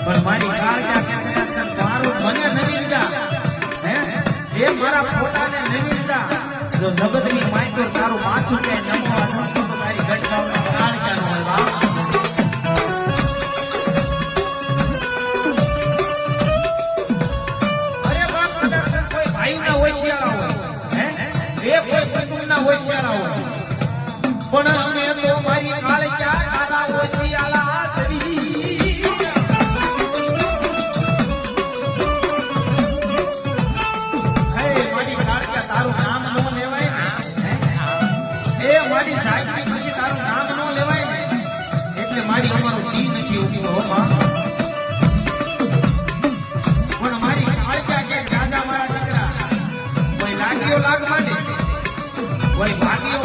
પણ મારી કાળજા કે મારું મને નવીનતા હે એ મારા પોતાને નવીનતા જો જગતની માઈકો તારું માથું કે નમવા નમતો તો મારી ગટકાવનો કાળજા નો હોય બાપ અરે બાપ કદાચ કોઈ ભાઈના હોશિયારા હોય હે એ કોઈ કુટુંબના હોશિયારા હોય પણ અમે તો મારી કાળજા તારા હોશિયારા સરી તારું નામ નો લેવાય ને એ મારી જાગી પછી તારું નામ નો લેવાય ને એટલે મારી અમારું જી નથી ઉભી હો માં પણ મારી કાળજા કે દાદા મારા દીકરા કોઈ લાગ્યો લાગ માંડે કોઈ ભાગ્યો